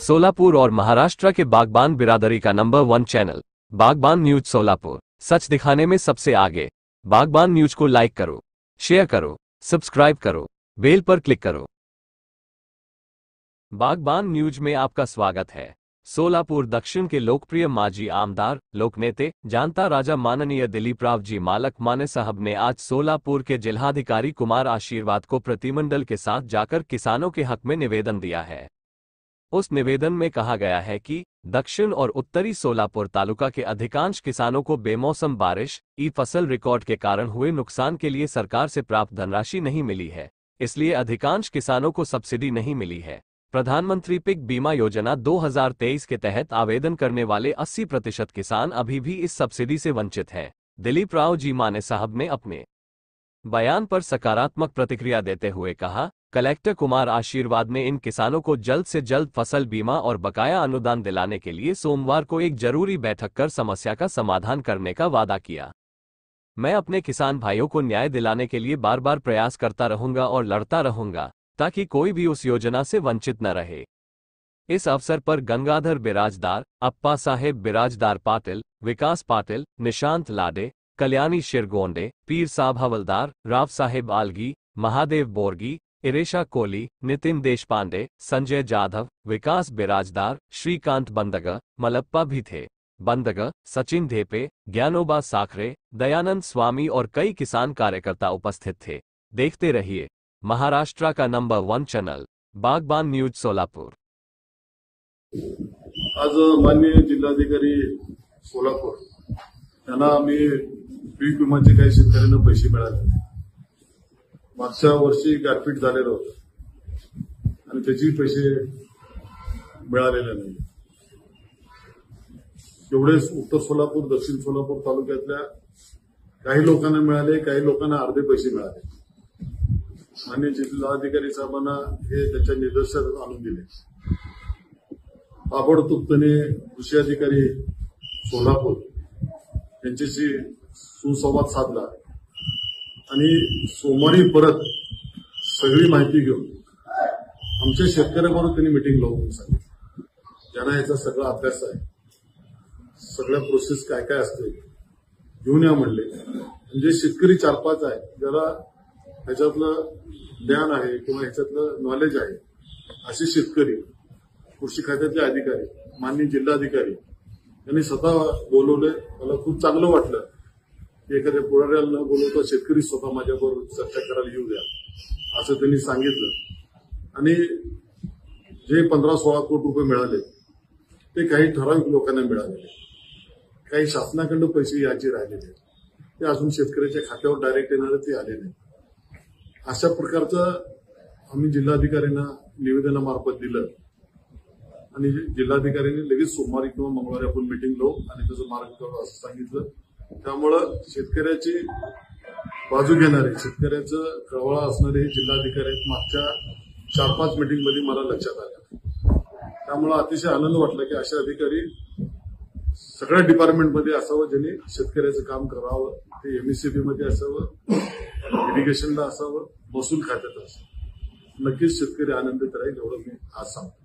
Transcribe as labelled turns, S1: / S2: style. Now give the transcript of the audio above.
S1: सोलापुर और महाराष्ट्र के बागबान बिरादरी का नंबर 1 चैनल बागबान न्यूज सोलापुर, सच दिखाने में सबसे आगे। बागबान न्यूज को लाइक करो, शेयर करो, सब्सक्राइब करो, बेल पर क्लिक करो। बागबान न्यूज में आपका स्वागत है। सोलापुर दक्षिण के लोकप्रिय माजी आमदार, लोकनेते, जानता राजा माननीय दिलीपराव जी मालक माने साहब ने आज सोलापुर के जिलाधिकारी कुमार आशीर्वाद को प्रतिमंडल के साथ जाकर किसानों के हक में निवेदन दिया है। उस निवेदन में कहा गया है कि दक्षिण और उत्तरी सोलापुर तालुका के अधिकांश किसानों को बेमौसम बारिश, फसल रिकॉर्ड के कारण हुए नुकसान के लिए सरकार से प्राप्त धनराशि नहीं मिली है, इसलिए अधिकांश किसानों को सब्सिडी नहीं मिली है। प्रधानमंत्री पिक बीमा योजना 2023 के तहत आवेदन करने वाले 80% किसान अभी भी इस सब्सिडी से वंचित हैं। दिलीपराव जी माने साहब ने अपने बयान पर सकारात्मक प्रतिक्रिया देते हुए कहा, कलेक्टर कुमार आशीर्वाद ने इन किसानों को जल्द से जल्द फसल बीमा और बकाया अनुदान दिलाने के लिए सोमवार को एक जरूरी बैठक कर समस्या का समाधान करने का वादा किया। मैं अपने किसान भाइयों को न्याय दिलाने के लिए बार बार प्रयास करता रहूंगा और लड़ता रहूंगा ताकि कोई भी उस योजना से वंचित न रहे। इस अवसर पर गंगाधर बिराजदार, अप्पा साहेब बिराजदार पाटिल, विकास पाटिल, निशांत लाडे, कल्याणी शिरगोंडे, पीर साहब हवलदार, राव साहेब आलगी, महादेव बोरगी, इरेशा कोली, नितिन देशपांडे, संजय जाधव, विकास बिराजदार, श्रीकांत बंदग, मलप्पा भी थे। बंदग, सचिन धेपे, ज्ञानोबा साखरे, दयानंद स्वामी और कई किसान कार्यकर्ता उपस्थित थे। देखते रहिए महाराष्ट्र का नंबर 1 चैनल बागबान न्यूज सोलापुर।
S2: आज माननीय जिल्हाधिकारी सोलापूर यांना आम्ही पीक विम्याचे काही शेतकऱ्यांना पैसे मिळाले। मागच्या वर्षी गारपीट झालेलं होतं आणि त्याचे पैसे मिळालेले नाही। एवढे उत्तर सोलापूर, दक्षिण सोलापूर तालुक्यातल्या काही लोकांना मिळाले, काही लोकांना अर्धे पैसे मिळाले। माननीय जिल्हाधिकारी साहेबांना हे त्याच्या निदर्शनास आणून दिले। ताबडतोबपणे कृषी अधिकारी सोलापूर यांच्याशी सुसंवाद साधला आणि सोमवारी परत सगळी माहिती घेऊन आमच्या शेतकऱ्यांबरोबर त्यांनी मीटिंग लावून सांगितलं, ज्यांना याचा सगळा अभ्यास आहे, सगळ्या प्रोसेस काय काय असते घेऊन या म्हणले। म्हणजे शेतकरी 4-5 आहे ज्याला ह्याच्यातलं ज्ञान आहे किंवा ह्याच्यातलं नॉलेज आहे, असे शेतकरी, कृषी खात्यातले अधिकारी, माननीय जिल्हाधिकारी यांनी स्वतः बोलवले। मला खूप चांगलं वाटलं की एखाद्या पुढाऱ्याला न बोलवता शेतकरी स्वतः माझ्याबरोबर चर्चा करायला येऊ द्या असं त्यांनी सांगितलं। आणि जे 15-16 कोटी रुपये मिळाले ते काही ठराविक लोकांना मिळालेले, काही शासनाकडून पैसे याचे राहिलेले, ते अजून शेतकऱ्याच्या खात्यावर डायरेक्ट येणारे ते आले नाही। अशा प्रकारचं आम्ही जिल्हाधिकाऱ्यांना निवेदनामार्फत दिलं आणि जिल्हाधिकाऱ्यांनी लगेच सोमवारी किंवा मंगळवारी आपण मीटिंग लावू आणि त्याचं मार्ग करू असं सांगितलं। त्यामुळं शेतकऱ्याची बाजू घेणारे, शेतकऱ्याचं कळवळा असणारे हे जिल्हाधिकारी आहेत। मागच्या 4-5 मीटिंगमध्ये मला लक्षात आलं। त्यामुळं अतिशय आनंद वाटला की अशा अधिकारी सगळ्या डिपार्टमेंटमध्ये असावं ज्यांनी शेतकऱ्याचं काम करावं। ते एमएससीबी मध्ये असावं, इरिगेशनला असावं, महसूल खात्यात असावं। नक्कीच शेतकरी आनंदित राहील एवढं मी आज सांगतो।